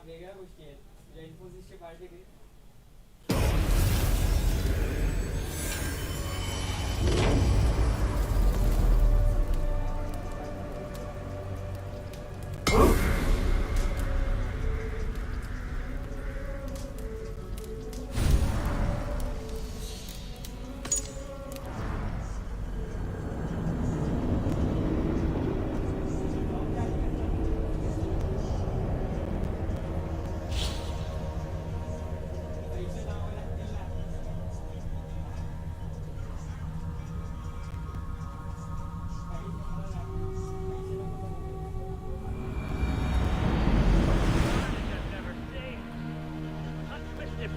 वेगळ्या गोष्टी आहेत तुझ्या इन्फोसिसची पार्टी घे.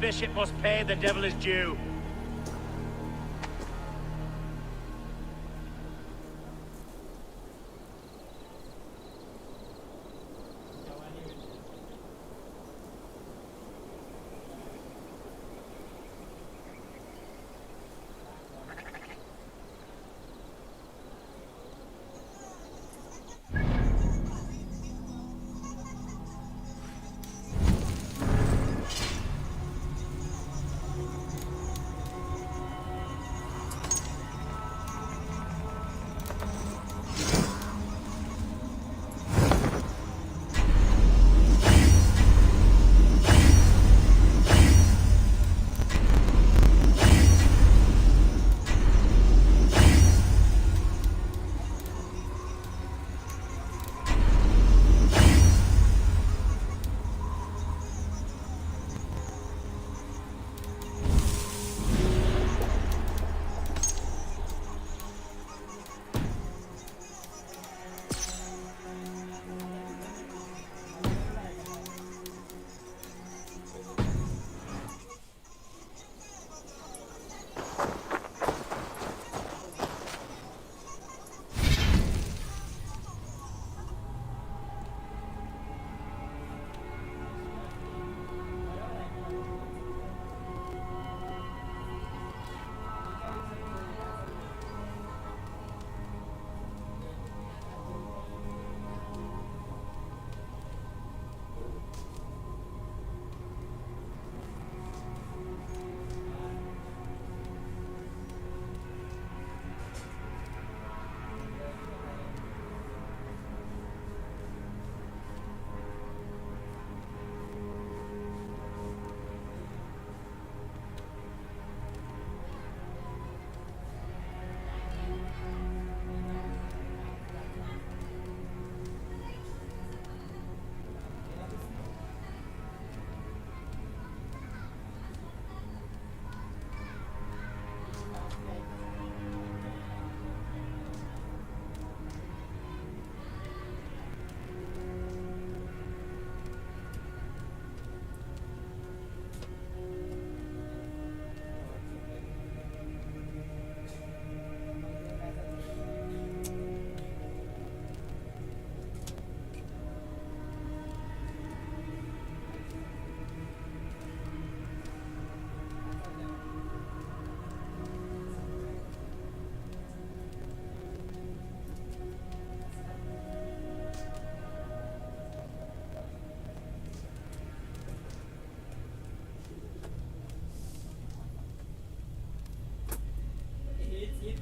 Bishop must pay, the devil is due.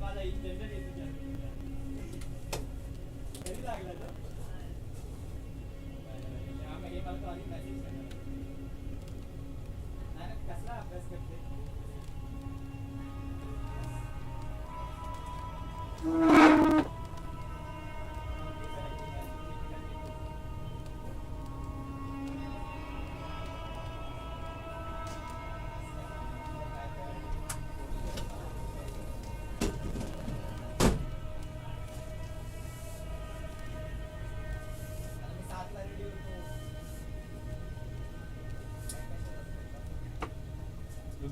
मला इंटरनेट येतो कधी लागला तो हे मला तो आधी मेसेज करणार नाही कसला अभ्यास करते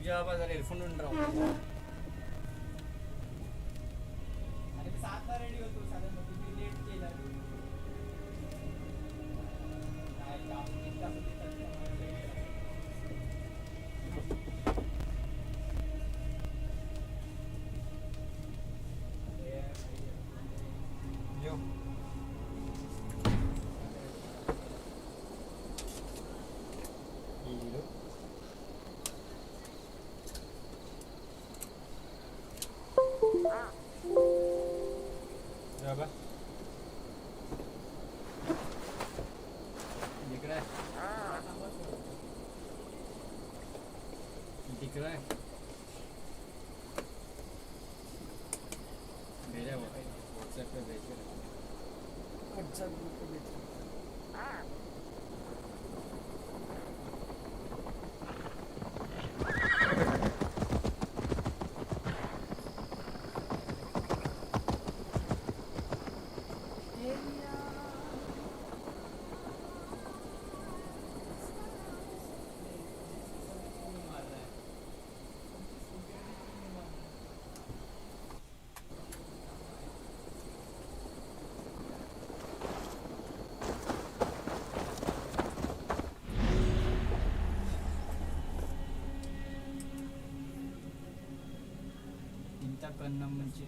Jawab जरा earphone ढूंढ रहा हूँ. अरे मी 7 ला रेडी होतो साधारण मग तुम्ही लेट केला. नाही का इतका सुद्धा Yo. Hero. Jawab. दिख रहा है? दिख रहा है? भेजा वो WhatsApp पे भेज के रखा. WhatsApp ग्रुप पे भेज. intakanam म्हणजे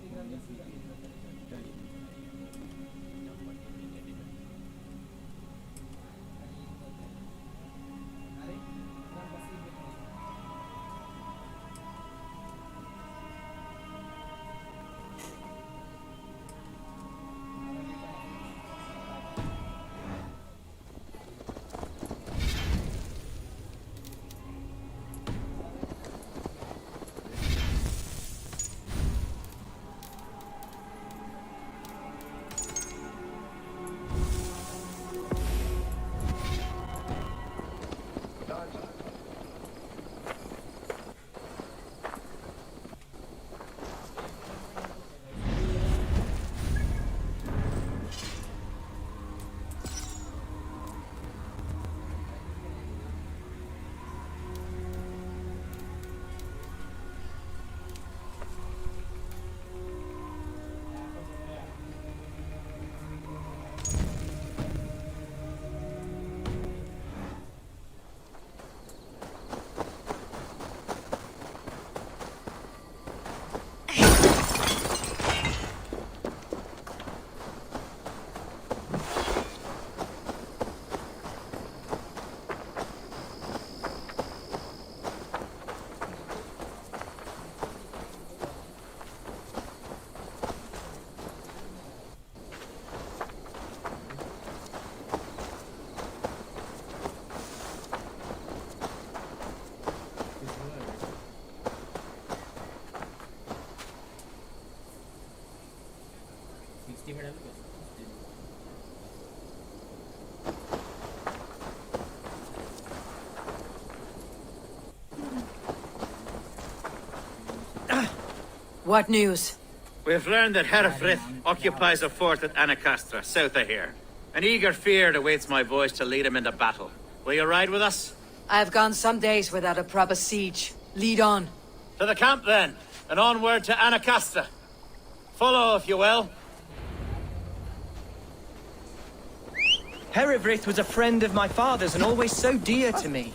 What news? We've learned that Herefrith occupies a fort at Anacastra, south of here. An eager fear awaits my boys to lead him into battle. Will you ride with us? I've gone some days without a proper siege. Lead on. To the camp then, and onward to Anacastra. Follow, if you will. Herefrith was a friend of my father's and always so dear to me.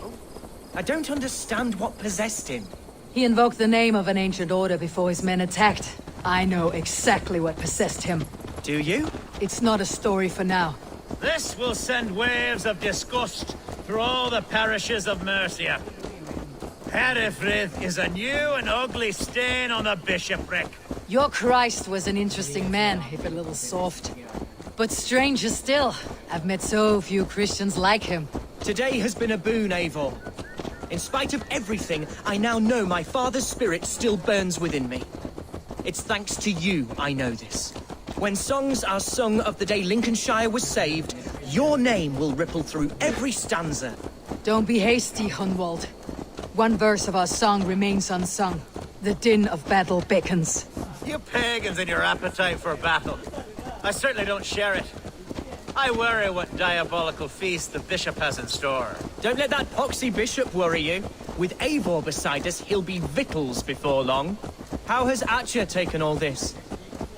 I don't understand what possessed him. He invoked the name of an ancient order before his men attacked. I know exactly what possessed him. Do you? It's not a story for now. This will send waves of disgust through all the parishes of Mercia. Herefrith is a new and ugly stain on the bishopric. Your Christ was an interesting man, if a little soft. But stranger still, I've met so few Christians like him. Today has been a boon, Eivor. In spite of everything, I now know my father's spirit still burns within me. It's thanks to you I know this. When songs are sung of the day Lincolnshire was saved, your name will ripple through every stanza. Don't be hasty, Hunwald. One verse of our song remains unsung. The din of battle beckons. You pagans and your appetite for battle. I certainly don't share it. I worry what diabolical feast the bishop has in store. Don't let that poxy bishop worry you. With Eivor beside us, he'll be victuals before long. How has Atcha taken all this?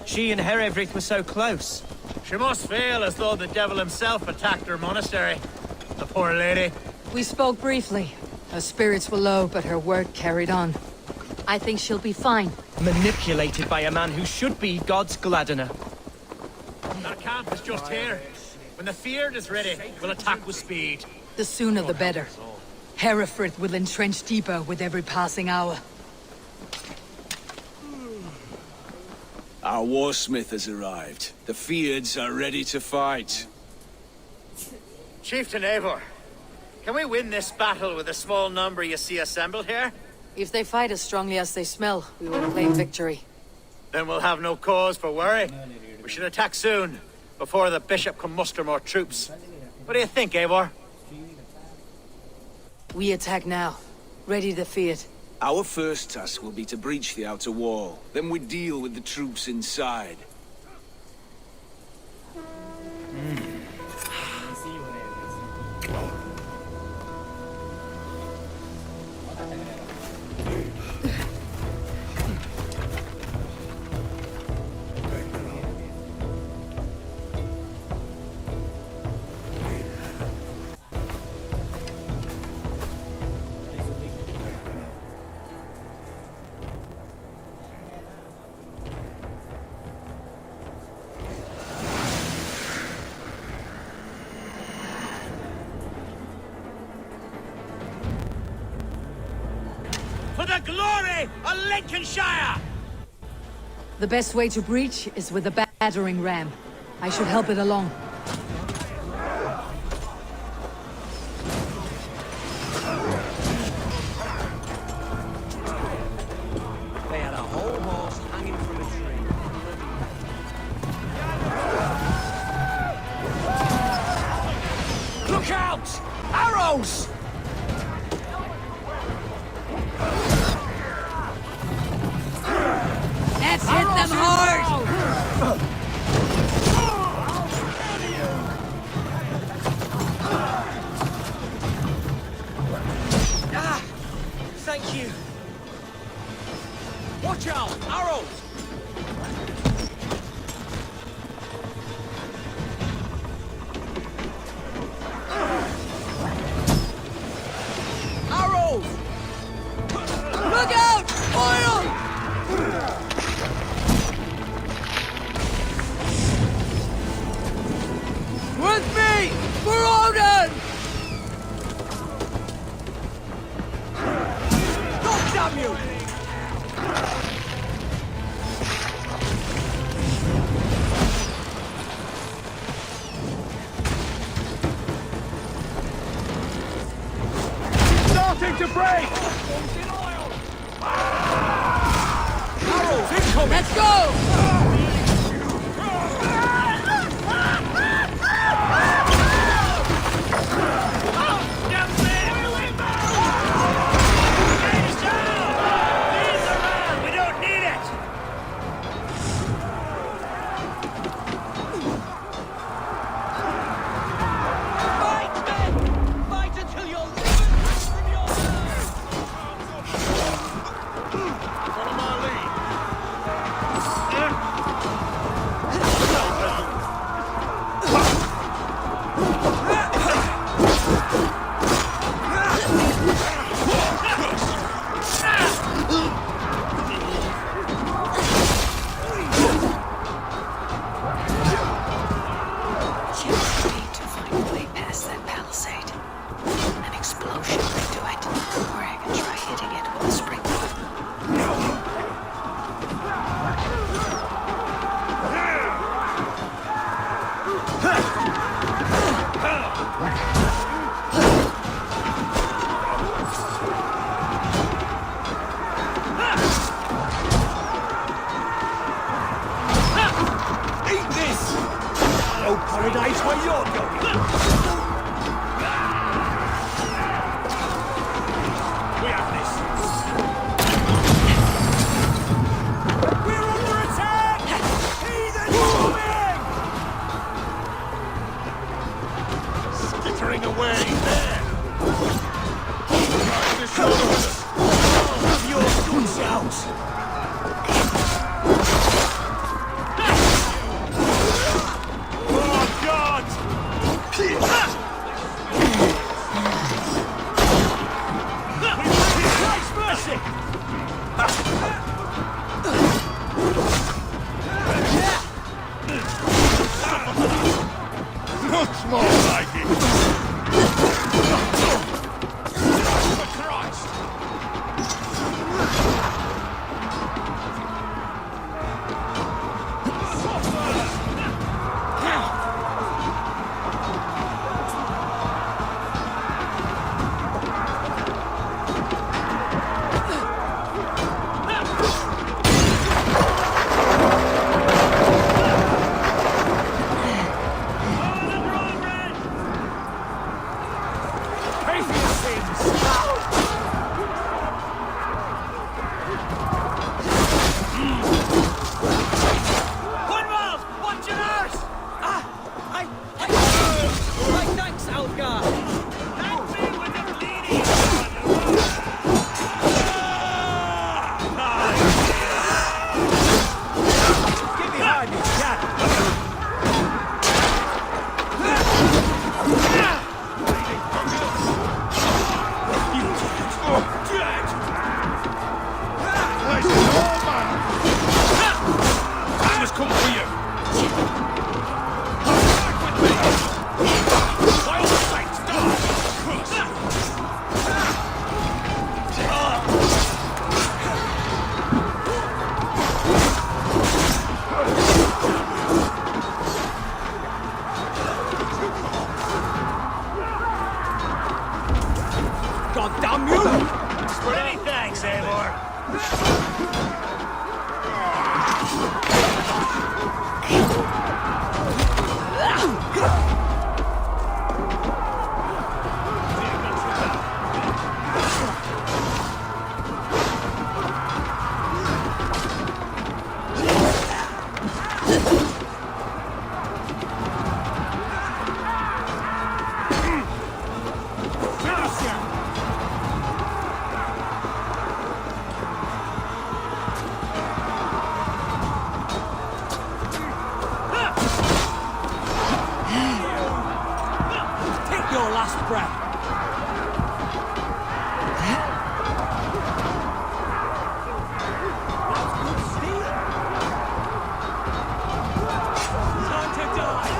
She and Herevryth were so close. She must feel as though the devil himself attacked her monastery. The poor lady. We spoke briefly. Her spirits were low, but her word carried on. I think she'll be fine. Manipulated by a man who should be God's gladdener. Our camp is just here. When the Feared is ready, we'll attack with speed. The sooner the better. Hereford will entrench deeper with every passing hour. Our warsmith has arrived. The Feards are ready to fight. Chieftain Eivor, can we win this battle with the small number you see assembled here? If they fight as strongly as they smell, we will claim victory. Then we'll have no cause for worry. We should attack soon, before the bishop can muster more troops. What do you think, Eivor? We attack now. Ready to fear. Our first task will be to breach the outer wall. Then we deal with the troops inside. For the glory of Lincolnshire! The best way to breach is with a battering ram. I should help it along. They had a whole horse hanging from a tree. Look out! Arrows! Let's hit them hard! Ah! Thank you. Watch out! Arrows! Arrows! Look out! Oil! With me! For Odin! God damn you! Starting to break! Arrows incoming! Let's go! We don't need it! Fight, men! Fight until you're living from your nerves! Follow my lead. Just need to find a way past that palisade. An explosion could do it. Or I can try hitting it with a springboard. Eat this! No paradise where you're going! We have this! We're under attack! Heathen moving! Skittering away there! This sort of out! Oh, God! Christ mercy! Much more like it! For Christ! God damn you! Many thanks, Eivor. Take your last breath. Time to die.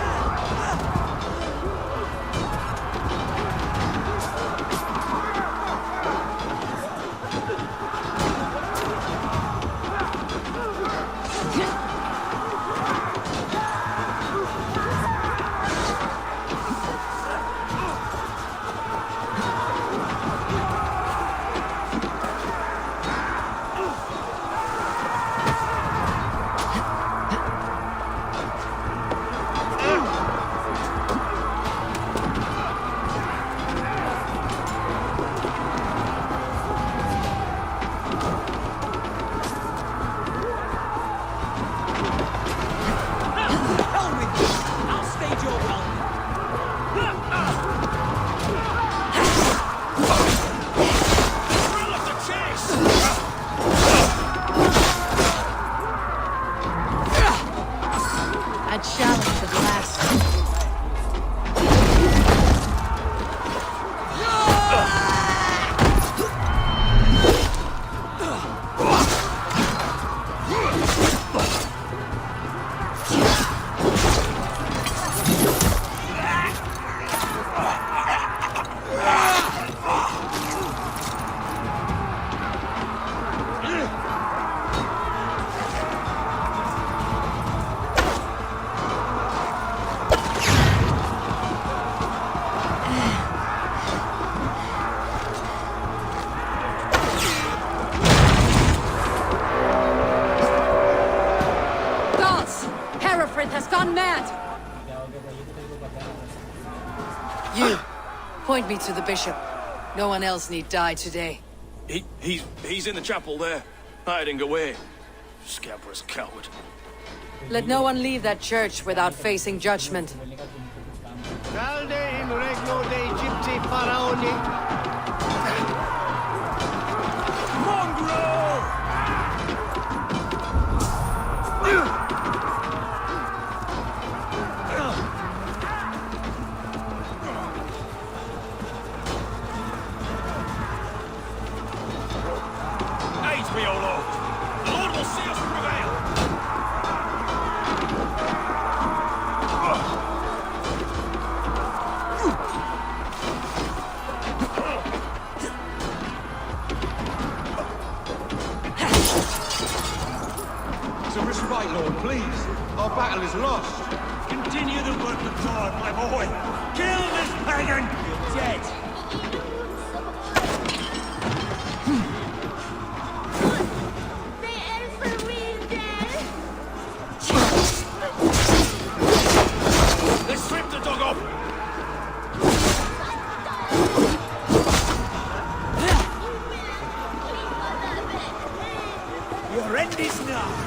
Hell with you. I'll stage your welcome. Thrill of the chase! A challenge at last. Has gone mad! You, point me to the bishop. No one else need die today. He's in the chapel there, hiding away. Scamper's coward. Let no one leave that church without facing judgment. Salve in regno dei Gypsy Faraoni. Mongrel! Our battle is lost. Continue the work of God, my boy. Kill this pagan. Dead. Let's strip the dog off. Your end is now.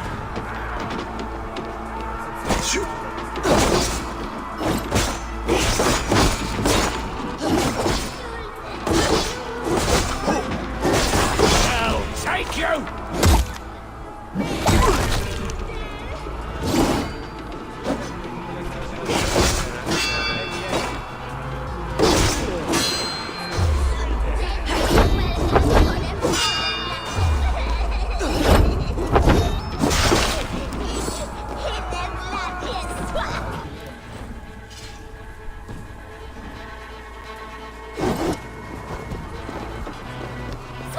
I'll take you.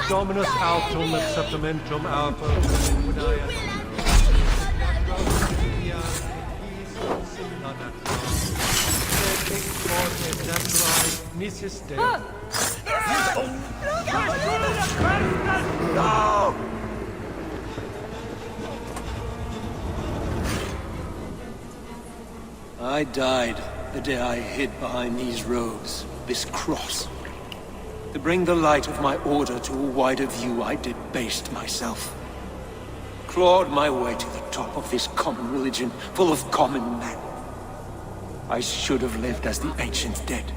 Dominus autum et septamentum alpha Unaya. I died the day I hid behind these robes, this cross. To bring the light of my order to a wider view, I debased myself. Clawed my way to the top of this common religion, full of common men. I should have lived as the ancient dead.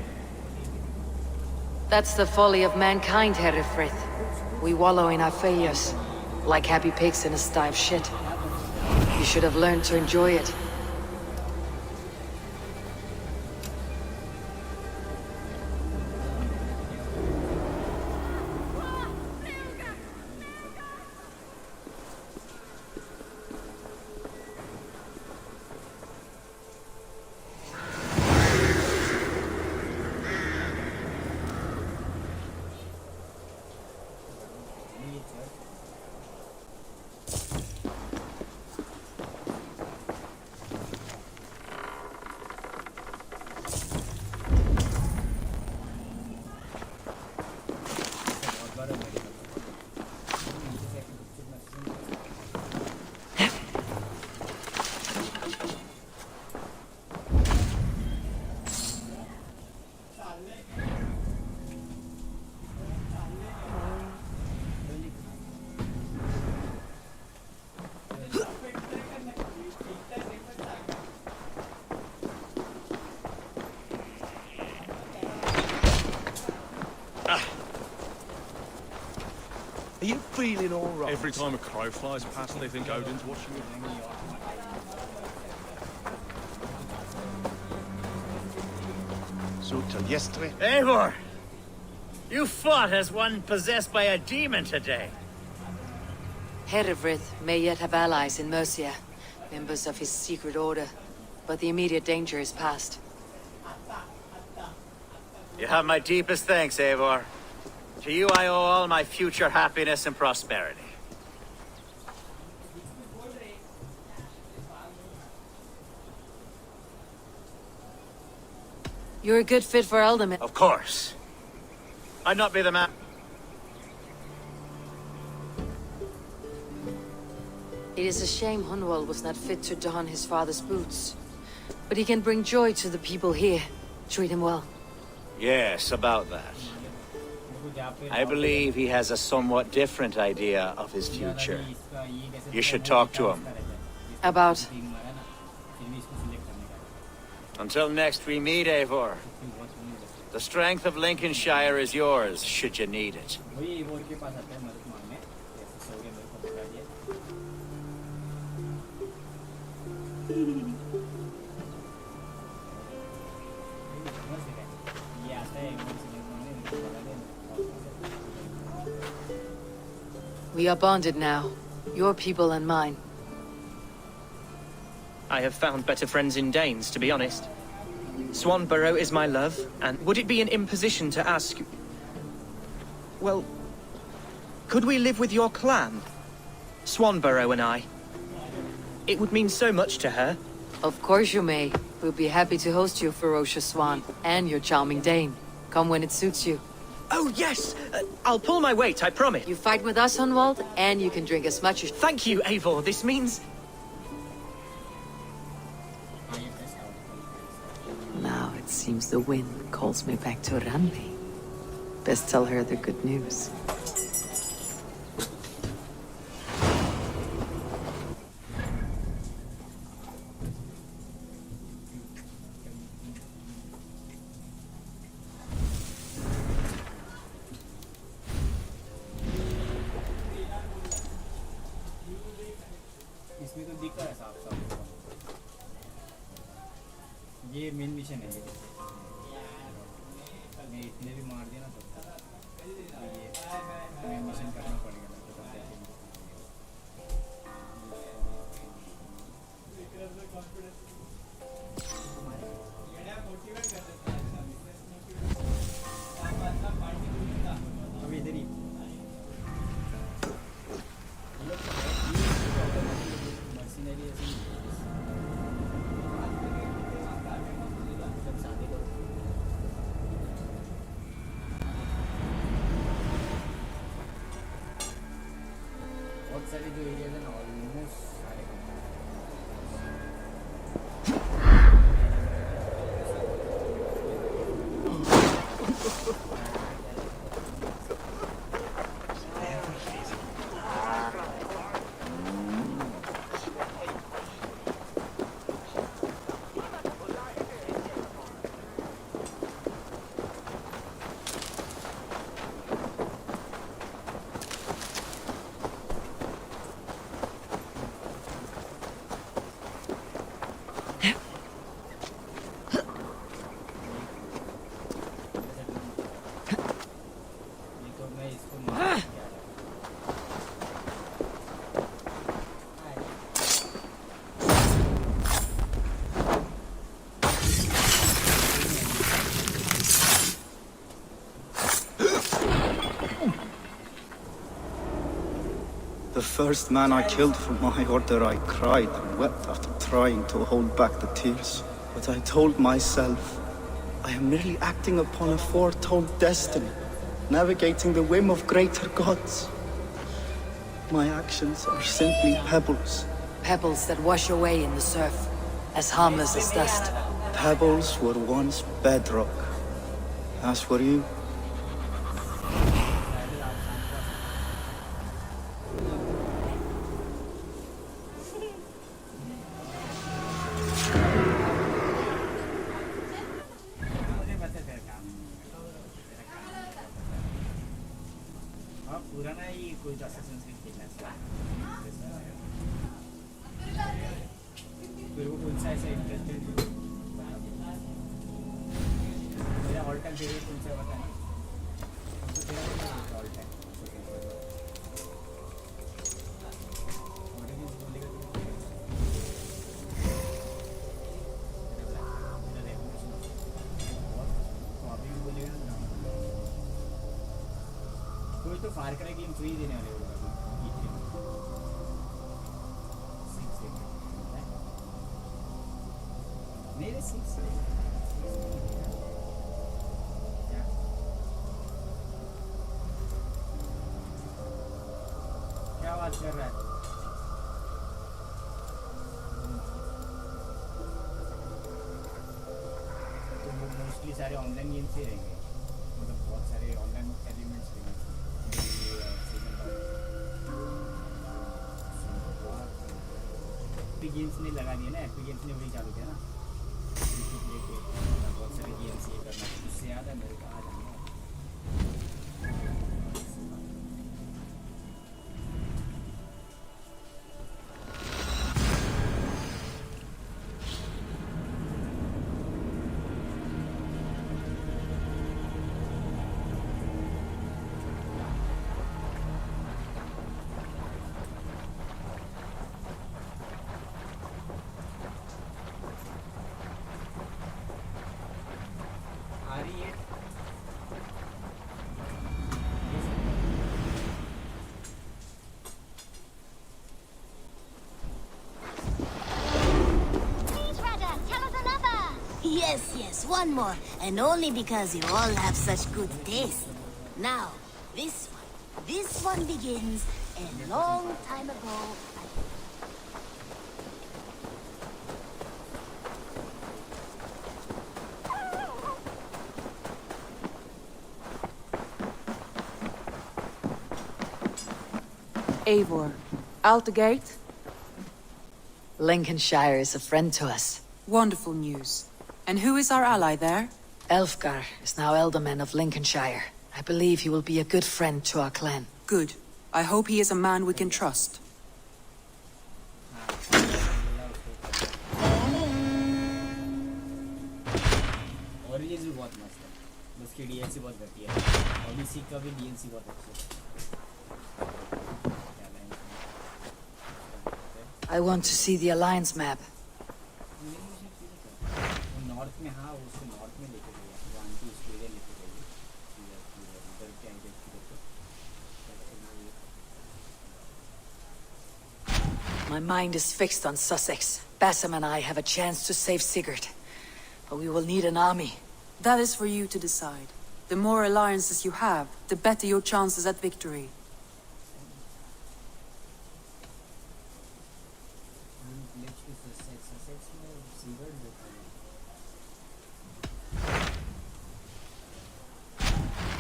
That's the folly of mankind, Herefrith. We wallow in our failures, like happy pigs in a sty of shit. You should have learned to enjoy it. Are you feeling all right? Every time a crow flies past, they think Odin's watching it. So till yesterday. Eivor! You fought as one possessed by a demon today. Herefrith may yet have allies in Mercia, members of his secret order, but the immediate danger is past. You have my deepest thanks, Eivor. To you I owe all my future happiness and prosperity. You're a good fit for Ealdorman. Of course. I'd not be the man. It is a shame Hunwald was not fit to don his father's boots. But he can bring joy to the people here. Treat him well. Yes, about that. I believe he has a somewhat different idea of his future. You should talk to him. About? Until next we meet, Eivor. The strength of Lincolnshire is yours, should you need it. We are bonded now. Your people and mine. I have found better friends in Danes, to be honest. Swanborough is my love, and would it be an imposition to ask... Well, could we live with your clan? Swanborough and I. It would mean so much to her. Of course you may. We'll be happy to host you, ferocious swan, and your charming dame. Come when it suits you. Oh, yes! I'll pull my weight, I promise. You fight with us, Hunwald, and you can drink as much as... Thank you, Eivor. This means... Now it seems the wind calls me back to Randi. Best tell her the good news. इसमें तो दिख रहा है साफ साफ ये main mission है ये मैं इतने भी मार दिया ना तो ये मेन मिशन करना पड़ेगा अभी इधर ही बहुत सारे जो एरियाज है ना ऑलमोस्ट सारे The first man I killed for my order, I cried and wept after trying to hold back the tears. But I told myself, I am merely acting upon a foretold destiny, navigating the whim of greater gods. My actions are simply pebbles. Pebbles that wash away in the surf, as harmless as dust. Pebbles were once bedrock, as were you. पुराना ही कोई तो assassin creed खेलना चाहिए फिर वो कौन सा ऐसा इंटरेस्टेड मेरा ऑल टाइम फेवरेट कौन सा बता ना ऑल टाइम कोई तो फार क्राई गेम फ्री देने वाले होगा मेरे 6 क्या बात कर रहा है तो मोस्टली सारे ऑनलाइन गेम्स ही रहेंगे मतलब बहुत सारे ऑनलाइन एलिमेंट्स रहेंगे गेम्स ने लगा दिया ना एपी गेम्स ने वही चालू किया ना लेके बहुत सारे गेम्स ये करना उससे याद है मेरे को आ जाएंगे Yes, one more. And only because you all have such good taste. Now, this one. This one begins a long time ago. Eivor, out the gate? Lincolnshire is a friend to us. Wonderful news. And who is our ally there? Elfgar is now Ealdorman of Lincolnshire. I believe he will be a good friend to our clan. Good. I hope he is a man we can trust. Origins भी बहुत मस्त है, उसकी DLC बहुत घटिया है, और इसी का भी DLC बहुत अच्छा I want to see the Alliance map. North में हाँ उसको नॉर्थ में लेके गया, वो आंटी ऑस्ट्रेलिया लेके गई, इधर क्या इधर My mind is fixed on Sussex. Bassam and I have a chance to save Sigurd. But we will need an army. That is for you to decide. The more alliances you have, the better your chances at victory.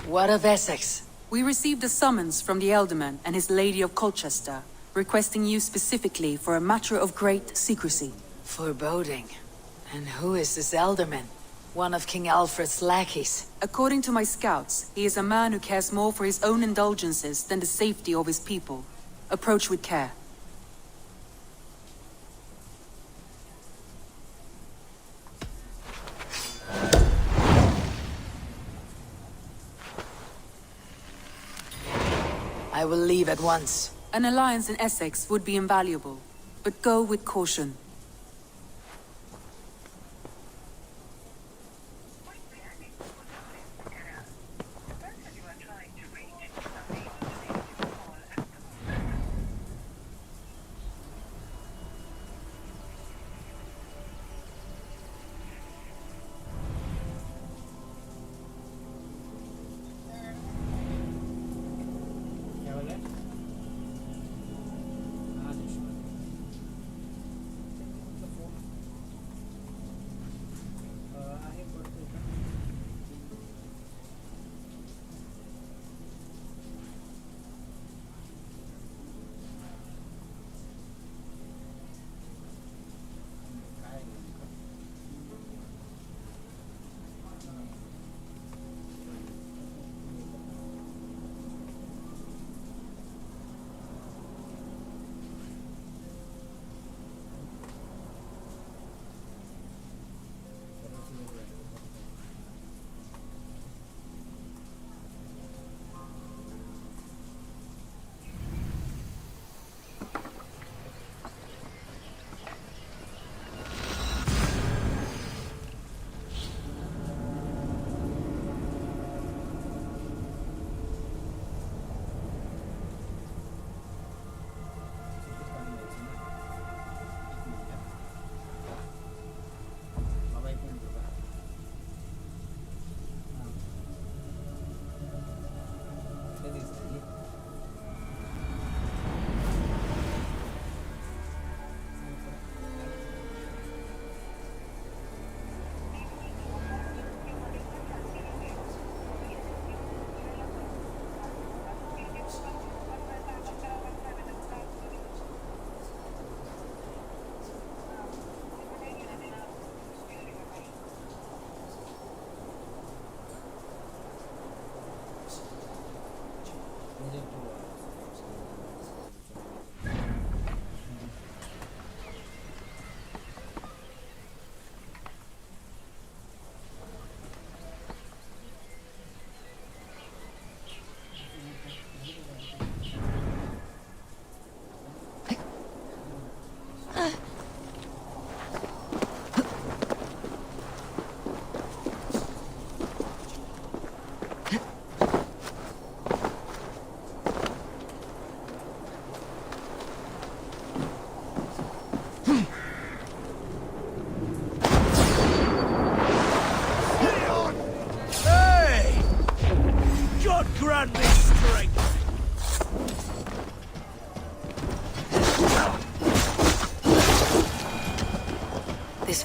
What of Essex? We received a summons from the Ealdorman and his Lady of Colchester, requesting you specifically for a matter of great secrecy. Foreboding. And who is this Ealdorman? One of King Alfred's lackeys. According to my scouts, he is a man who cares more for his own indulgences than the safety of his people. Approach with care. I will leave at once. An alliance in Essex would be invaluable, but go with caution.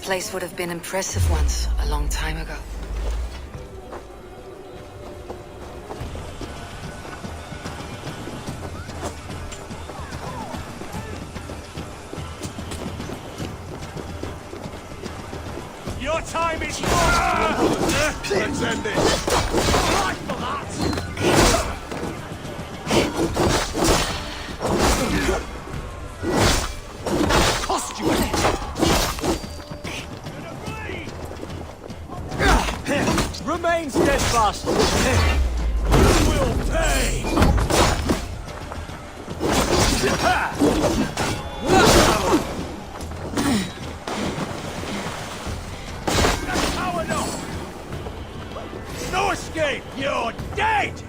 place would have been impressive once, a long time ago. Your time is up! Let's end it. Right for that! Cost you! Remain steadfast! You will pay! Coward up! No escape! You're dead!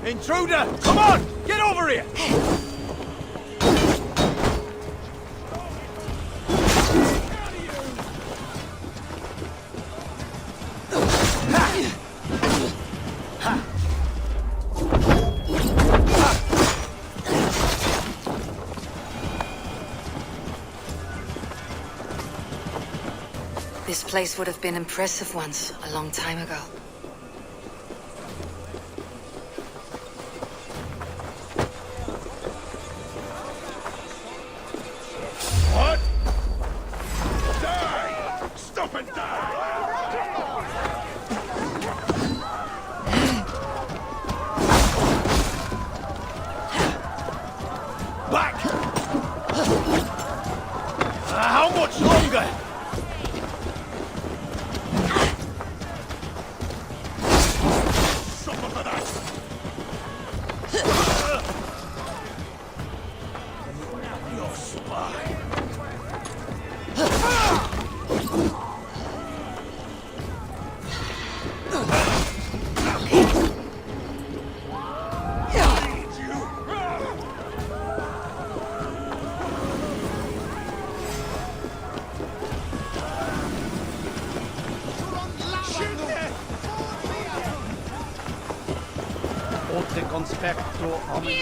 Intruder! Come on! Get over here! This place would have been impressive once, a long time ago. What? Die! Stop and die! Back! How much longer? Suffer for that! Your spy! Ote conspecto omni.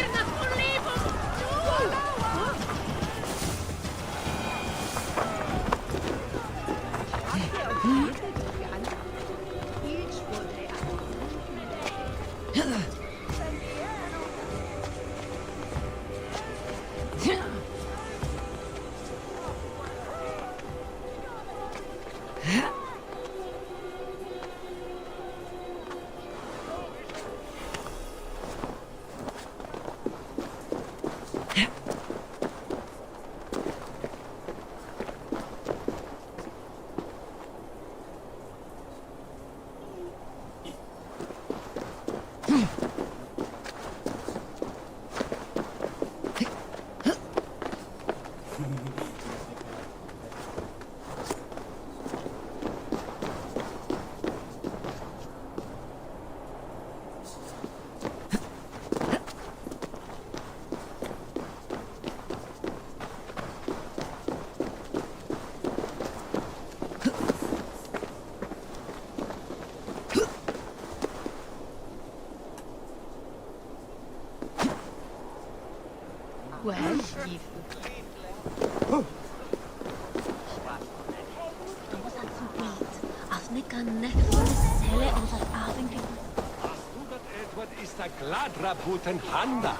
Guten Handa.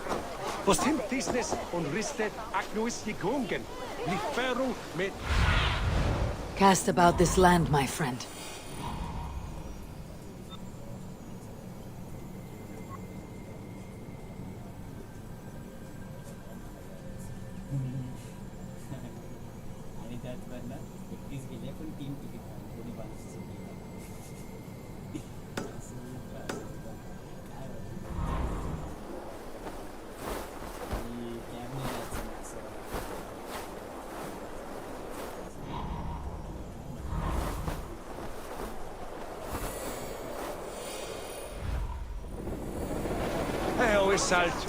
Was him business und ristet agnuis jegungen. Lieferung mit... Cast about this land, my friend. आणि त्याचबरोबर 31 गेले पण 3 ticket कोणी बांधू Salt.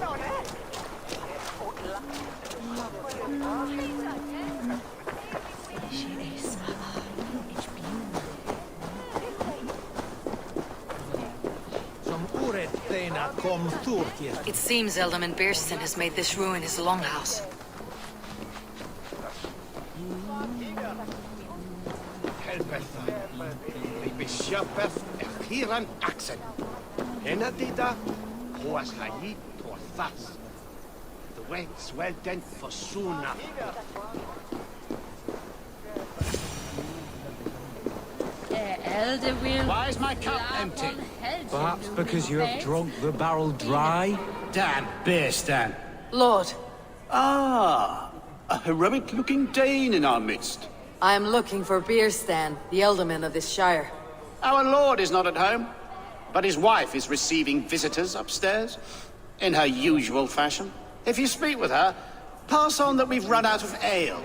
Som ure It seems Elderman Beerston has made this ruin his longhouse. Bishopeth Hiran Axen. Enadida, Hoas Hayi, Torthas. The wets well dent for Suna. Why is my cup empty? Perhaps because you have drunk the barrel dry? Damn Beerstan. Lord, Ah, a heroic-looking Dane in our midst. I am looking for Beerstan, the Elderman of this shire. Our lord is not at home, but his wife is receiving visitors upstairs, in her usual fashion. If you speak with her, pass on that we've run out of ale.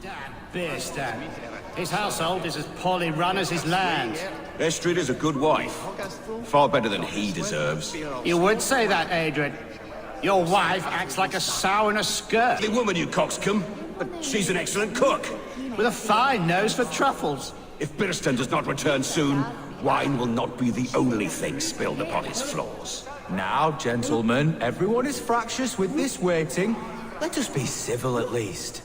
Damn Beerstan. His household is as poorly run as his land. Estrid is a good wife. Far better than he deserves. You would say that, Adrian. Your wife acts like a sow in a skirt. The woman, you coxcomb. But she's an excellent cook. With a fine nose for truffles. If Birston does not return soon, wine will not be the only thing spilled upon his floors. Now, gentlemen, everyone is fractious with this waiting. Let us be civil at least.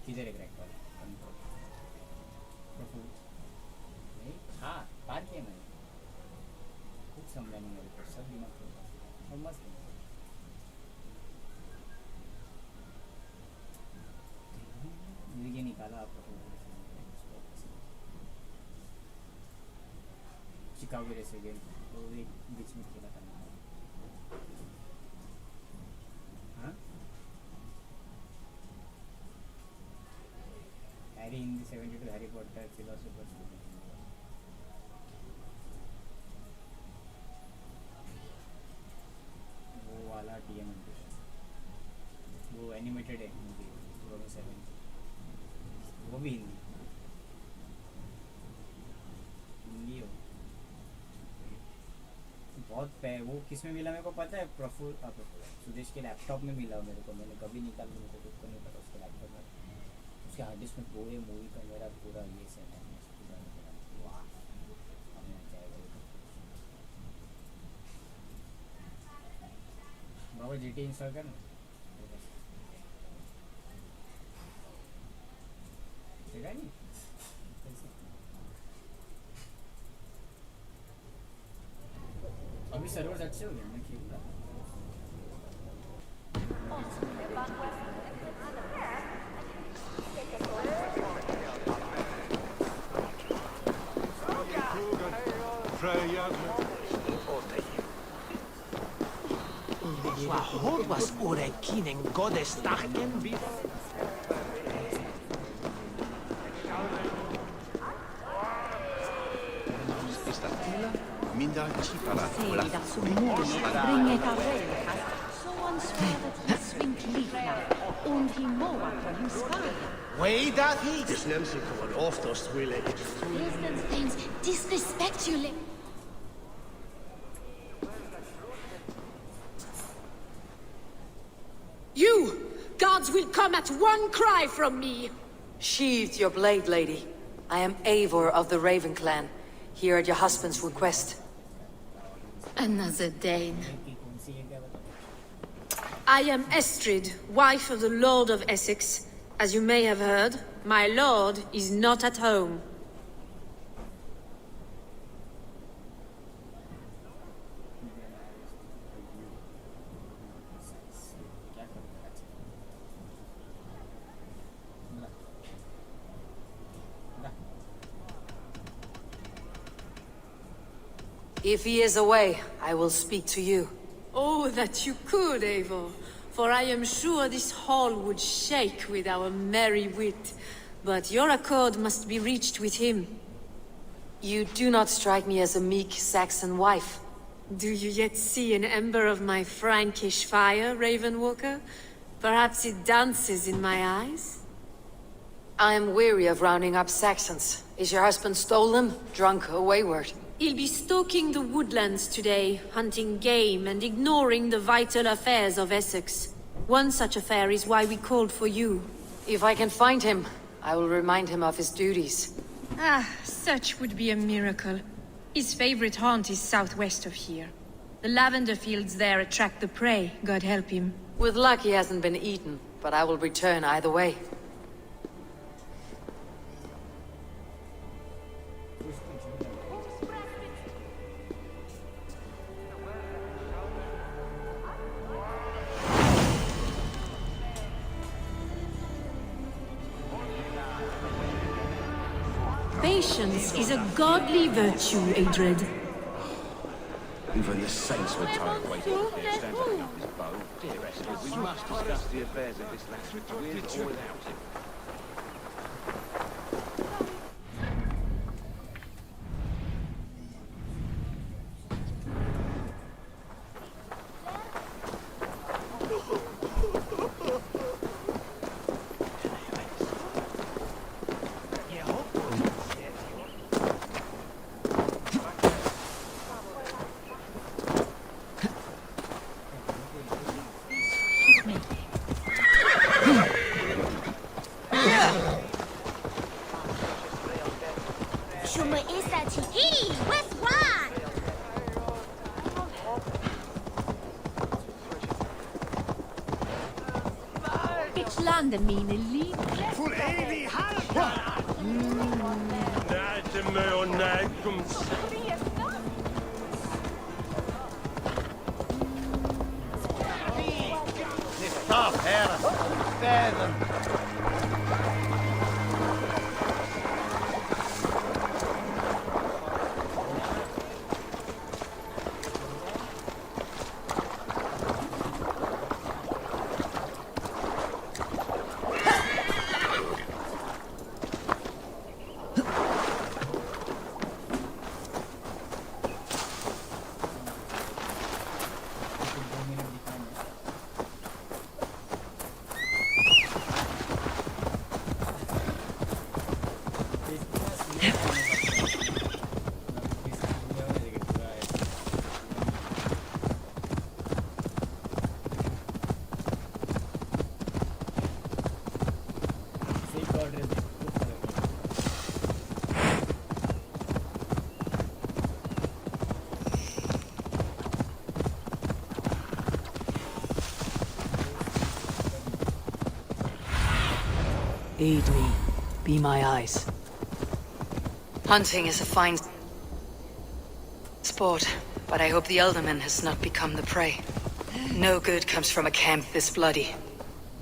किधर है crack वाला हाँ बात किया मैंने कुछ समझा नहीं मेरे को सब दिमाग और मस्त ये निकाला आपको शिकागो रेस गेम तो एक बीच में खेला था हाँ Harry in the 72 Harry Potter philosopher student. वो वाला TM वो एनिमेटेड है मूवी 2007 वो भी हिंदी हो बहुत वो किस में मिला मेरे को पता है प्रफुल सुदेश के लैपटॉप में मिला मेरे को मैंने कभी निकाल मेरे को खुद को नहीं पता उसके लैपटॉप में उसके हार्ड डिस्क में पूरे मूवी का मेरा पूरा ये सेट है वाह बाबा जीटी इंस्टॉल कर नहीं अभी सर्वर्स अच्छे हो गए मैं खेल रहा was Urekinen Gottes Dachen wie... Minda Chipara, Way that he... Das nimmt sich wohl oft aus Wille. Disrespect you. You! Gods will come at one cry from me! Sheathe your blade, lady. I am Eivor of the Raven clan, here at your husband's request. Another Dane. I am Estrid, wife of the Lord of Essex, As you may have heard, my lord is not at home. If he is away, I will speak to you. Oh, that you could, Eivor. For I am sure this hall would shake with our merry wit. But your accord must be reached with him. You do not strike me as a meek Saxon wife. Do you yet see an ember of my Frankish fire, Ravenwalker? Perhaps it dances in my eyes? I am weary of rounding up Saxons. Is your husband stolen, drunk, or wayward? He'll be stalking the woodlands today, hunting game and ignoring the vital affairs of Essex. One such affair is why we called for you. If I can find him, I will remind him of his duties. Ah, such would be a miracle. His favorite haunt is southwest of here. The lavender fields there attract the prey, God help him. With luck he hasn't been eaten, but I will return either way. Patience is a godly virtue, Adred. Even the saints were tired of waiting. We must discuss the affairs of this lass with or without him. Landen mine liv. For evig halvdag! Nej, det må jo nærkomt. Stop her! Fæden! Aid me. Be my eyes. Hunting is a fine sport, but I hope the Elderman has not become the prey. No good comes from a camp this bloody.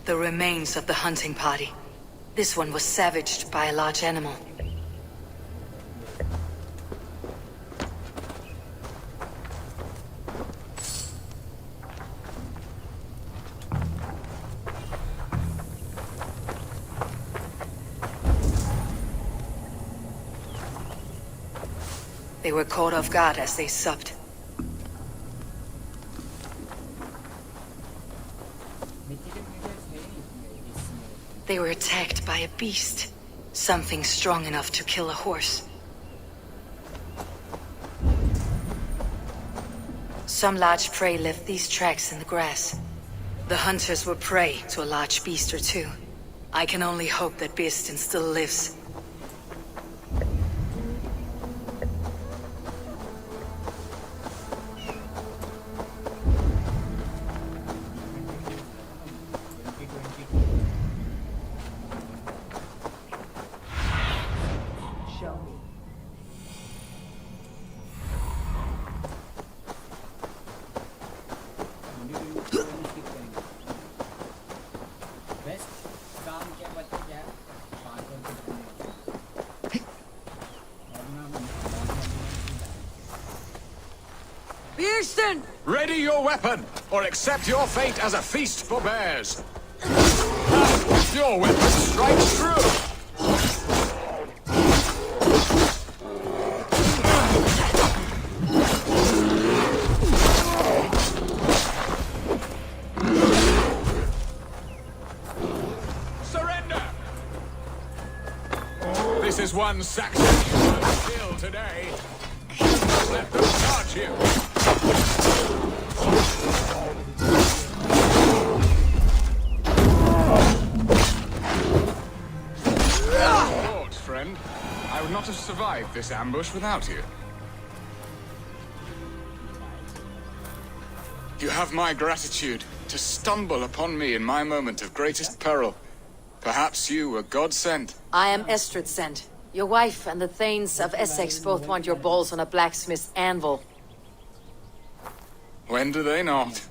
The remains of the hunting party. This one was savaged by a large animal. They were caught off guard as they supped. They were attacked by a beast. Something strong enough to kill a horse. Some large prey left these tracks in the grass. The hunters were prey to a large beast or two. I can only hope that Beastin still lives. Beerston! Ready your weapon, or accept your fate as a feast for bears. Your weapon strikes true. Surrender! This is one Saxon you will kill today. Let them charge you. Lord, friend, I would not have survived this ambush without you. You have my gratitude to stumble upon me in my moment of greatest peril. Perhaps you were God sent. I am Estrid sent. Your wife and the Thanes of Essex both want your balls on a blacksmith's anvil. When do they not?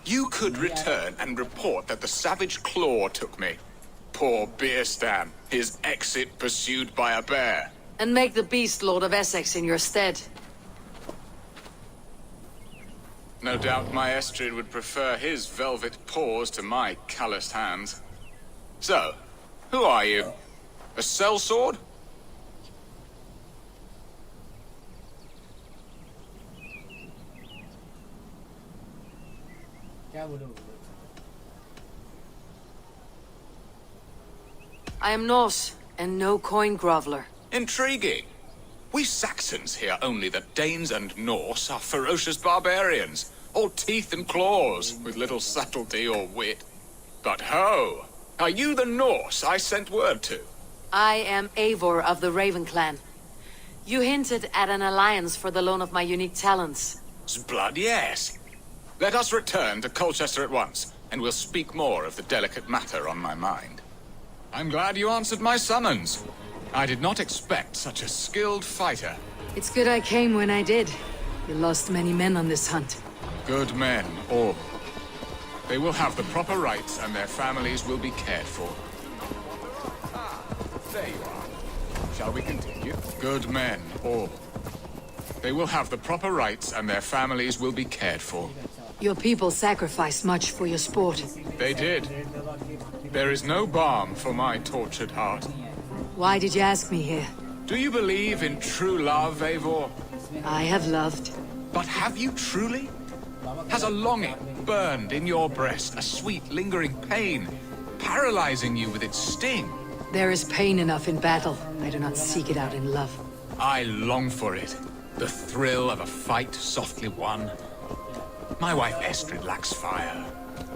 You could return and report that the savage claw took me. Poor Beerstan, his exit pursued by a bear. And make the beast Lord of Essex in your stead. No doubt my Estrid would prefer his velvet paws to my calloused hands. So, who are you? A sellsword? I am Norse, and no coin groveler. Intriguing. We Saxons hear only that Danes and Norse are ferocious barbarians, all teeth and claws, with little subtlety or wit. But ho! Are you the Norse I sent word to? I am Eivor of the Raven clan. You hinted at an alliance for the loan of my unique talents. Blood, yes. Let us return to Colchester at once, and we'll speak more of the delicate matter on my mind. I'm glad you answered my summons. I did not expect such a skilled fighter. It's good I came when I did. You lost many men on this hunt. Good men, all. They will have the proper rights, and their families will be cared for. Ah, there you are. Shall we continue? Good men, all. They will have the proper rights, and their families will be cared for. Your people sacrificed much for your sport. They did. There is no balm for my tortured heart. Why did you ask me here? Do you believe in true love, Eivor? I have loved. But have you truly? Has a longing burned in your breast, a sweet, lingering pain, paralyzing you with its sting? There is pain enough in battle. I do not seek it out in love. I long for it. The thrill of a fight softly won. My wife Estrid lacks fire.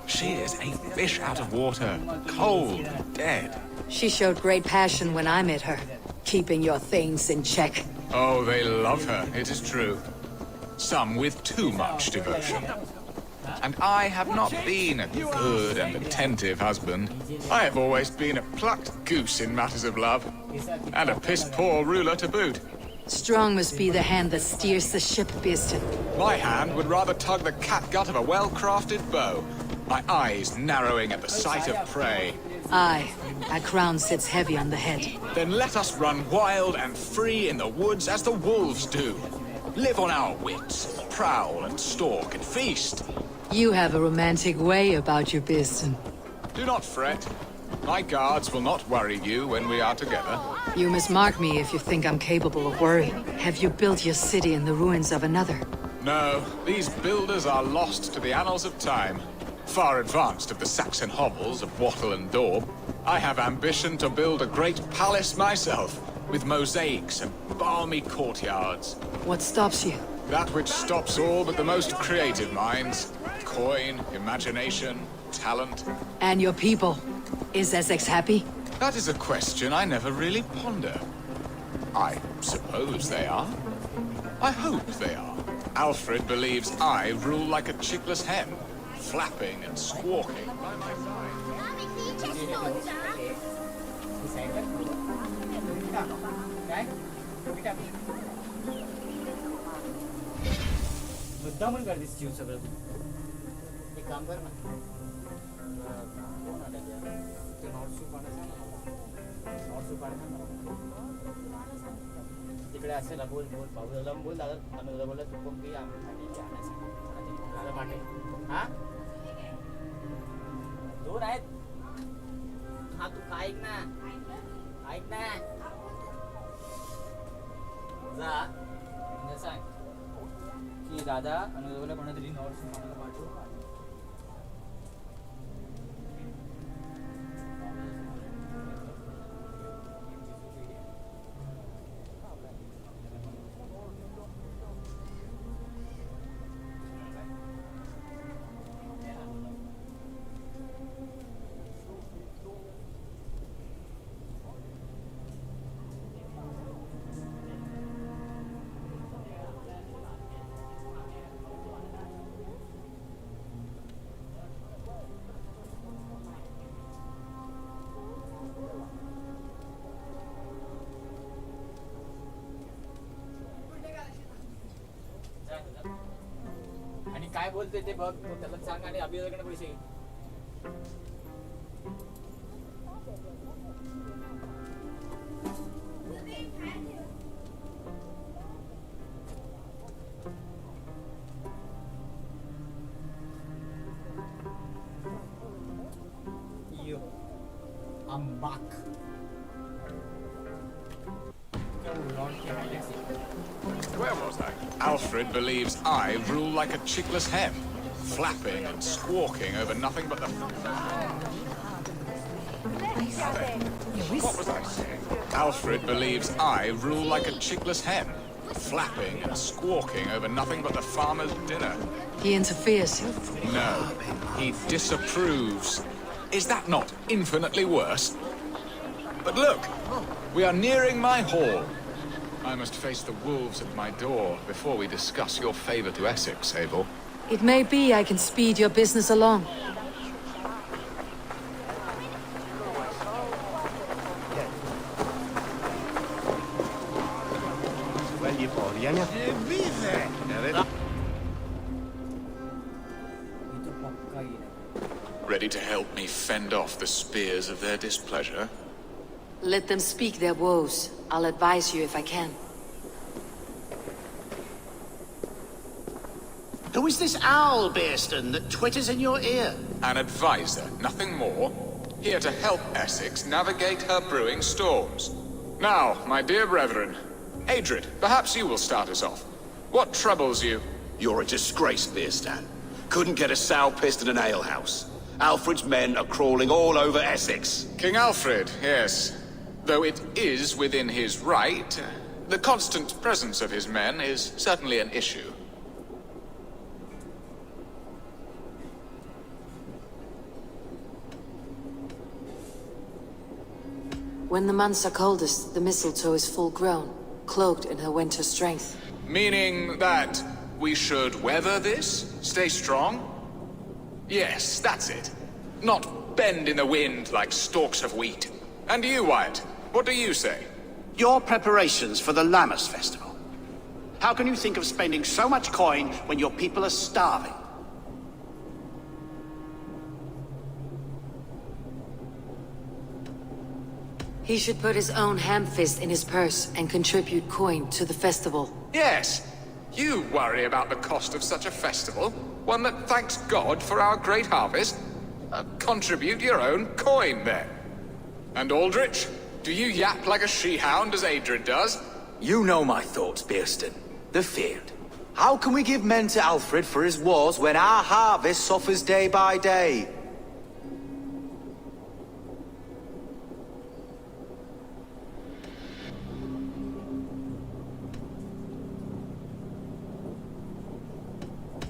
She is a fish out of water, cold and dead. She showed great passion when I met her, keeping your Thanes in check. Oh, they love her, it is true. Some with too much devotion. And I have not been a good and attentive husband. I have always been a plucked goose in matters of love, and a piss-poor ruler to boot. Strong must be the hand that steers the ship, Beerston. My hand would rather tug the catgut of a well-crafted bow, my eyes narrowing at the sight of prey. Aye, a crown sits heavy on the head. Then let us run wild and free in the woods as the wolves do. Live on our wits, prowl and stalk and feast. You have a romantic way about you, Beerston. Do not fret. My guards will not worry you when we are together. You must mark me if you think I'm capable of worry. Have you built your city in the ruins of another? No, these builders are lost to the annals of time. Far advanced of the Saxon hovels of Wattle and Daub, I have ambition to build a great palace myself, with mosaics and balmy courtyards. What stops you? That which stops all but the most creative minds. Coin, imagination, talent. And your people? Is Essex happy? That is a question I never really ponder. I suppose they are. I hope they are. Alfred believes I rule like a chickless hen, flapping and squawking by my मुद्दामून गर्दीस जीव सगळं एक काम कर ना कोण आलं ते नॉर्थ तुझ्याकडे असेल ना बोल बोल भाऊला बोल दादा अनुला बोलला तू कोणती आणायची आणायचं पाठव हा 2 आहेत हा तू ऐक ना जा म्हणजे सांग की दादा अनुला कोणातरी नोट्स मला पाठव आणि काय बोलते ते बघ त्याला सांग आणि अभियाकडे पैसे घे Yo, I'm back. Where was I? Alfred believes I rule like a chickless hen, flapping and squawking over nothing but the... What was I saying? Alfred believes I rule like a chickless hen, flapping and squawking over nothing but the farmer's dinner. He interferes. No, he disapproves. Is that not infinitely worse? But look, we are nearing my hall. I must face the wolves at my door before we discuss your favor to Essex, Abel. It may be I can speed your business along. Ready to help me fend off the spears of their displeasure? Let them speak their woes. I'll advise you if I can. Who is this owl, Bearston, that twitters in your ear? An advisor, nothing more. Here to help Essex navigate her brewing storms. Now, my dear brethren, Adrid, perhaps you will start us off. What troubles you? You're a disgrace, Bearstan. Couldn't get a sow pissed in an alehouse. Alfred's men are crawling all over Essex. King Alfred, yes. Though it is within his right, the constant presence of his men is certainly an issue. When the months are coldest, the mistletoe is full grown, cloaked in her winter strength. Meaning that we should weather this? Stay strong? Yes, that's it. Not bend in the wind like stalks of wheat. And you, Wyatt, what do you say? Your preparations for the Lammas festival. How can you think of spending so much coin when your people are starving? He should put his own ham-fist in his purse and contribute coin to the festival. Yes, you worry about the cost of such a festival, one that thanks God for our great harvest. Contribute your own coin, then. And Aldrich, do you yap like a she-hound as Adrid does? You know my thoughts, Bearston. The field. How can we give men to Alfred for his wars when our harvest suffers day by day?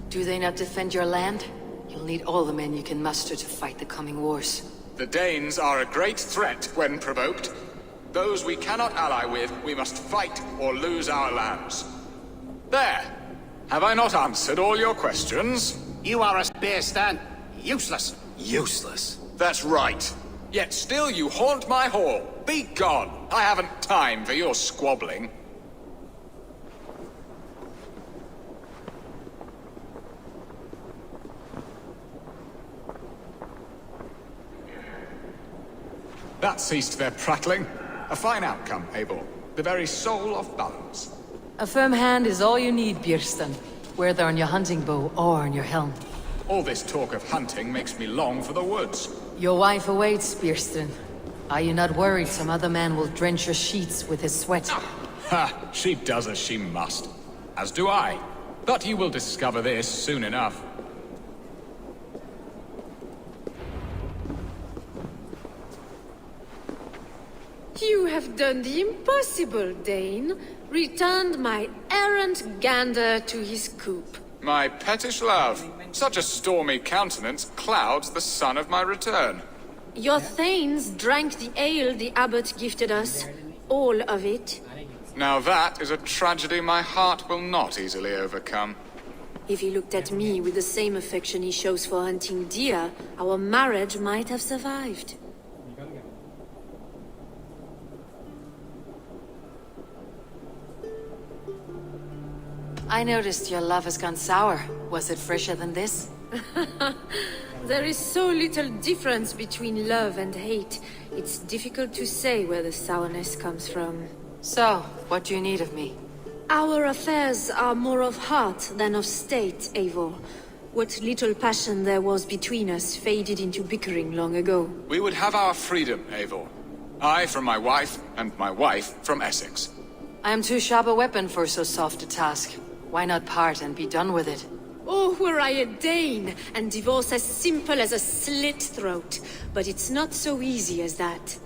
Do they not defend your land? You'll need all the men you can muster to fight the coming wars. The Danes are a great threat when provoked. Those we cannot ally with, we must fight or lose our lands. There! Have I not answered all your questions? You are a Bearstan. Useless. Useless? That's right. Yet still you haunt my hall. Be gone! I haven't time for your squabbling. That ceased their prattling. A fine outcome, Abel. The very soul of balance. A firm hand is all you need, Björsten. Whether on your hunting bow or on your helm. All this talk of hunting makes me long for the woods. Your wife awaits, Björsten. Are you not worried some other man will drench your sheets with his sweat? Ha! She does as she must. As do I. But you will discover this soon enough. You have done the impossible, Dane. Returned my errant gander to his coop. My pettish love. Such a stormy countenance clouds the sun of my return. Your thanes drank the ale the abbot gifted us. All of it. Now that is a tragedy my heart will not easily overcome. If he looked at me with the same affection he shows for hunting deer, our marriage might have survived. I noticed your love has gone sour. Was it fresher than this? There is so little difference between love and hate. It's difficult to say where the sourness comes from. So, what do you need of me? Our affairs are more of heart than of state, Eivor. What little passion there was between us faded into bickering long ago. We would have our freedom, Eivor. I from my wife, and my wife from Essex. I am too sharp a weapon for so soft a task. Why not part and be done with it? Oh, were I a Dane, and divorce as simple as a slit throat. But it's not so easy as that.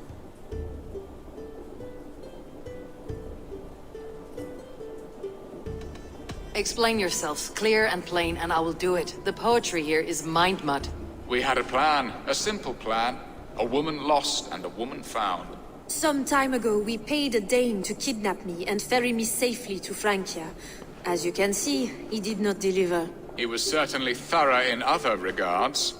Explain yourselves, clear and plain, and I will do it. The poetry here is mind mud. We had a plan, a simple plan. A woman lost and a woman found. Some time ago, we paid a Dane to kidnap me and ferry me safely to Francia. As you can see, he did not deliver. He was certainly thorough in other regards.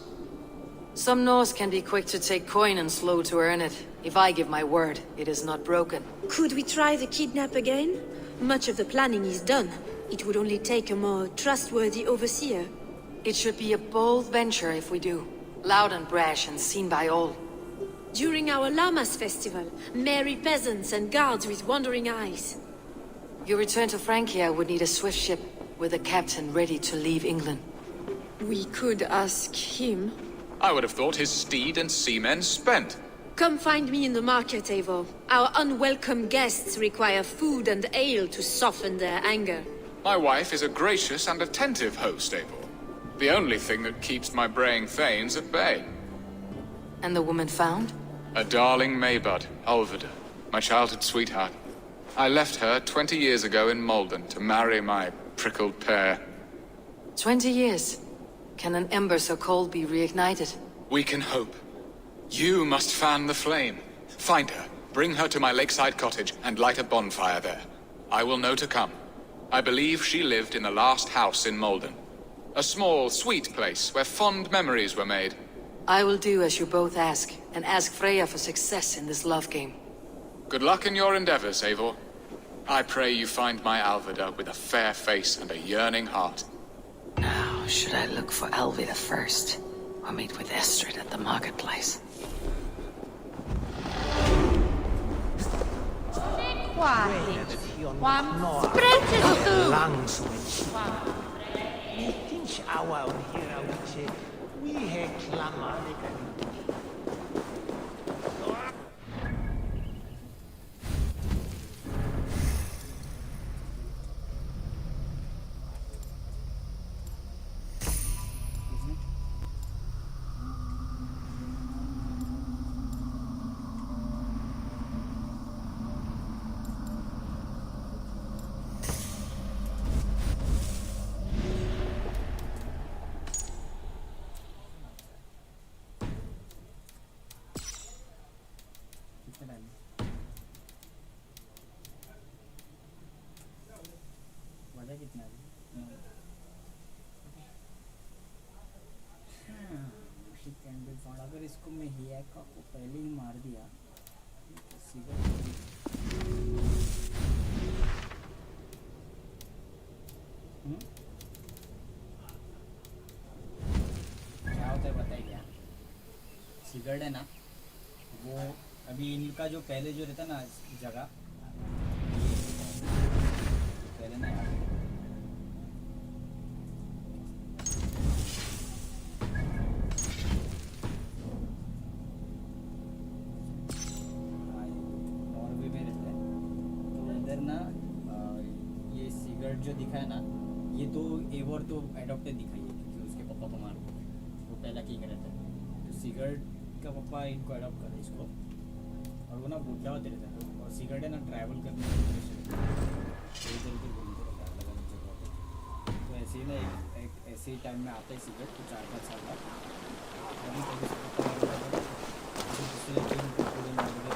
Some Norse can be quick to take coin and slow to earn it. If I give my word, it is not broken. Could we try the kidnap again? Much of the planning is done. It would only take a more trustworthy overseer. It should be a bold venture if we do. Loud and brash and seen by all. During our Llamas festival, merry peasants and guards with wandering eyes. Your return to Francia would need a swift ship, with a captain ready to leave England. We could ask him. I would have thought his steed and seamen spent. Come find me in the market, Eivor. Our unwelcome guests require food and ale to soften their anger. My wife is a gracious and attentive host, Eivor. The only thing that keeps my braying thanes at bay. And the woman found? A darling Maybud, Alvida, my childhood sweetheart. I left her 20 years ago in Malden to marry my prickled pear. 20 years? Can an ember so cold be reignited? We can hope. You must fan the flame. Find her, bring her to my lakeside cottage, and light a bonfire there. I will know to come. I believe she lived in the last house in Malden. A small, sweet place where fond memories were made. I will do as you both ask, and ask Freya for success in this love game. Good luck in your endeavors, Eivor. I pray you find my Alvida with a fair face and a yearning heart. Now, should I look for Alvida first, or meet with Estrid at the marketplace? कितना candle found अगर इसको मैं हियाका को पहले ही मार दिया तो सीधा क्या होता है बताइए क्या सिगरेट है ना वो अभी इनका जो पहले जो रहता ना जगह ना ये सिगरेट जो दिखा है ना, ये तो एवोर तो एडॉप्टेड दिखाई है क्योंकि उसके पापा को मार दिया, वो पहला किंग रहता है। तो सिगरेट का पापा इनको अडॉप्ट करे इसको, और वो ना बुढ़ा होते रहता है, और सिगरेट है ना ट्रैवल करने की इधर उधर घूमते रहता है अलग अलग जगह पे। तो ऐसे ही ना एक ऐसे ही टाइम में आता है सिगरेट तो 4-5 साल बाद, वहीं पर उसको पता लगा था कि दूसरे किंग को पूरे मार दिया।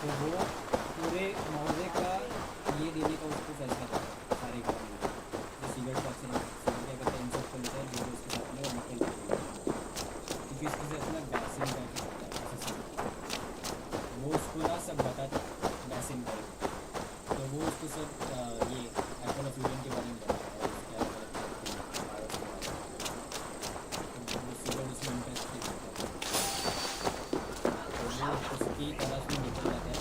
तो वो पूरे मोहल्ले का ये देने का उसको फैसला करता है सारे गाँव में, जो सिगरेट का अक्सर सिगरेट क्या करते हैं, इन सबको लेते हैं जो उसके साथ में, और निकल जाते हैं क्योंकि इसके साथ ना बैसिन का वो उसको ना सब बताते बैसिन का, तो वो उसको सब ये एप्पल ऑफ यूनियन के बारे में बताता है, उसके सिगरेट उसमें इंटरेस्ट नहीं होता, तो वो उसकी तलाश में निकल जाता है।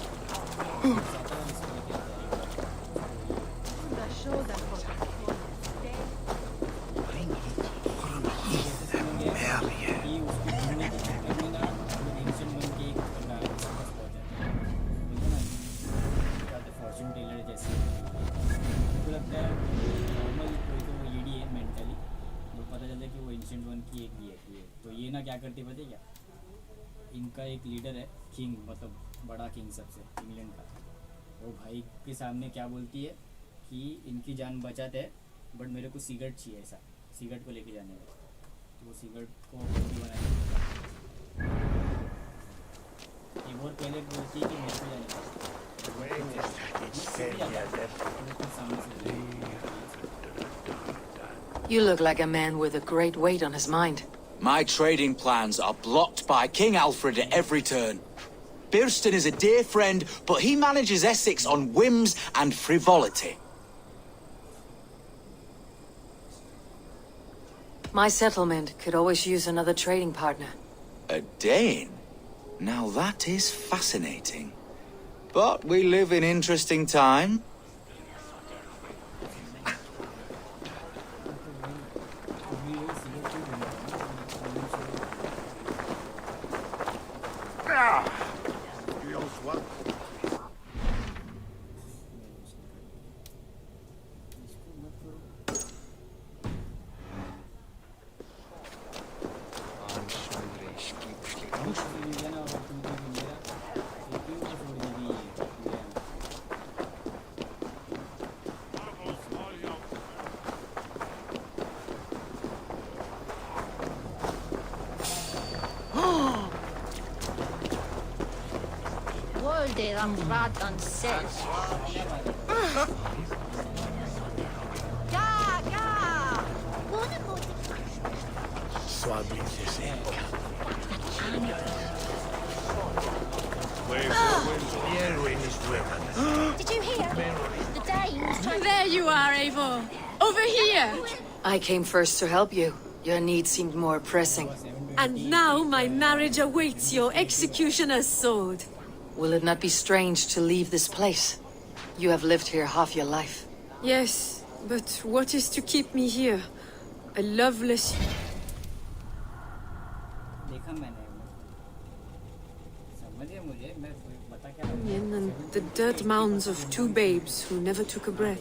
तो ये ना क्या करती पता है क्या, इनका एक लीडर है किंग, मतलब बड़ा किंग सबसे इंग्लैंड का, वो भाई के सामने क्या बोलती है कि इनकी जान बचाते हैं बट मेरे को सिगरेट चाहिए, ऐसा सिगरेट को लेके जाने का। तो वो सिगरेट को बनाएंगे, एक और पहले बोलती है कि मेरे को जाने का, You look like a man with a great weight on his mind. My trading plans are blocked by King Alfred at every turn. Birston is a dear friend, but he manages Essex on whims and frivolity. My settlement could always use another trading partner. A Dane? Now that is fascinating. But we live in interesting time. Radeon says. Did you hear? The Danes trying. There you are, Eivor. Over here. I came first to help you. Your need seemed more pressing. And now my marriage awaits your executioner's sword. Will it not be strange to leave this place? You have lived here half your life. Yes, but what is to keep me here? A loveless... and the dirt mounds of two babes who never took a breath.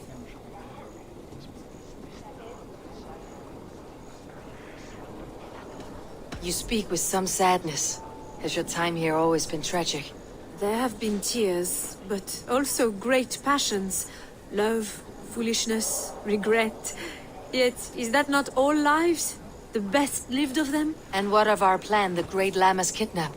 You speak with some sadness. Has your time here always been tragic? There have been tears, but also great passions. Love, foolishness, regret. Yet, is that not all lives? The best lived of them? And what of our plan, the Great Lammas kidnap?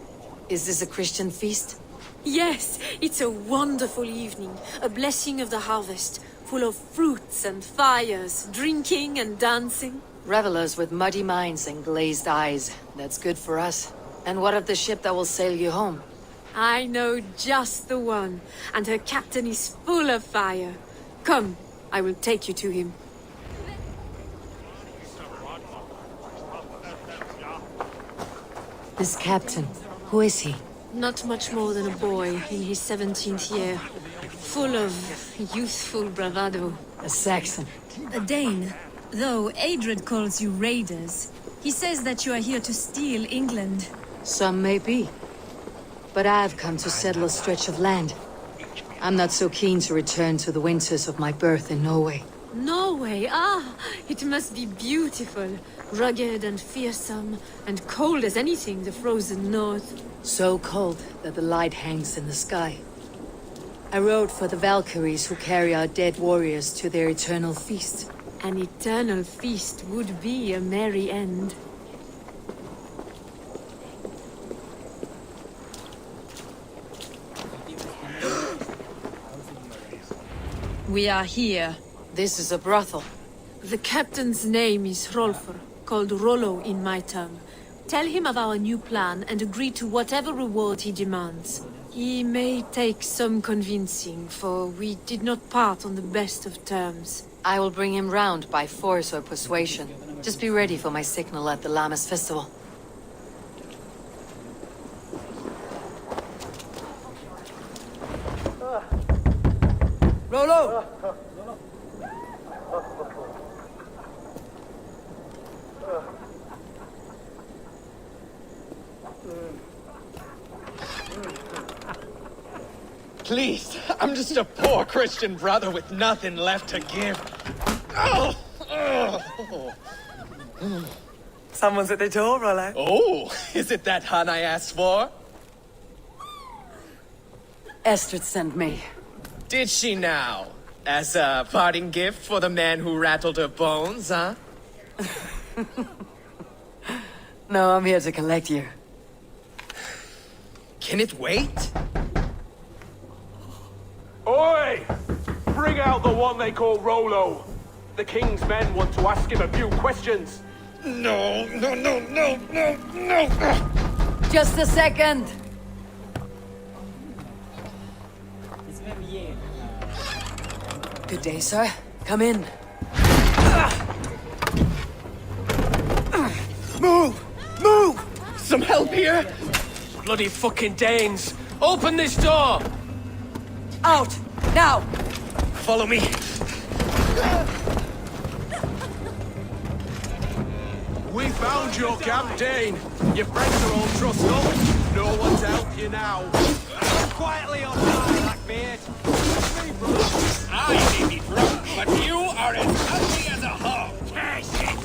Is this a Christian feast? Yes, it's a wonderful evening. A blessing of the harvest. Full of fruits and fires, drinking and dancing. Revelers with muddy minds and glazed eyes. That's good for us. And what of the ship that will sail you home? I know just the one, and her captain is full of fire. Come, I will take you to him. This captain, who is he? Not much more than a boy in his 17th year. Full of youthful bravado. A Saxon. A Dane. Though Adred calls you raiders, he says that you are here to steal England. Some may be. but I've come to settle a stretch of land. I'm not so keen to return to the winters of my birth in Norway. Norway, ah, it must be beautiful. Rugged and fearsome, and cold as anything the frozen north. So cold that the light hangs in the sky. I rode for the Valkyries who carry our dead warriors to their eternal feast. An eternal feast would be a merry end. We are here. This is a brothel. The captain's name is Hrolfr, called Rollo in my tongue. Tell him of our new plan and agree to whatever reward he demands. He may take some convincing, for we did not part on the best of terms. I will bring him round by force or persuasion. Just be ready for my signal at the Lammas festival. Rollo! Please, I'm just a poor Christian brother with nothing left to give. Oh! Someone's at the door, Rollo. Oh, is it that hun I asked for? Estrid sent me. Did she now? As a parting gift for the man who rattled her bones, huh? No, I'm here to collect you. Can it wait? Oi! Bring out the one they call Rollo. The king's men want to ask him a few questions. No. Just a second. Good day, sir. Come in. Move! Some help here? Bloody fucking Danes! Open this door! Out! Now! Follow me. We found your camp, Dane. Your friends are all trussed up. No one to help you now. Quietly on Blackbeard. I may be drunk, but you are as ugly as a hog. Cash it!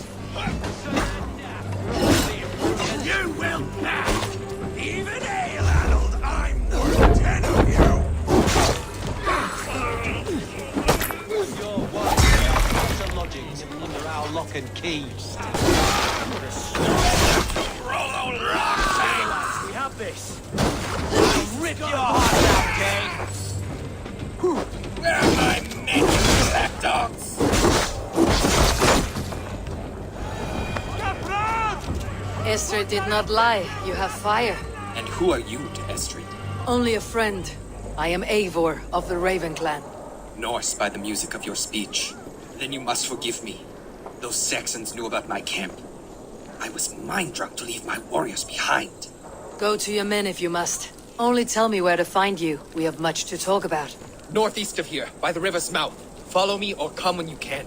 You will pass! Even ale-addled, I'm worth 10 of you! Your wife and lodgings under our lock and keys. Rollo rock! We have this. I'll rip your heart out, Kane. Where are my men, you black dogs? Estrid did not lie. You have fire. And who are you to Estrid? Only a friend. I am Eivor of the Raven clan. Norse by the music of your speech. Then you must forgive me. Those Saxons knew about my camp. I was mind-drunk to leave my warriors behind. Go to your men if you must. Only tell me where to find you. We have much to talk about. Northeast of here, by the river's mouth. Follow me or come when you can.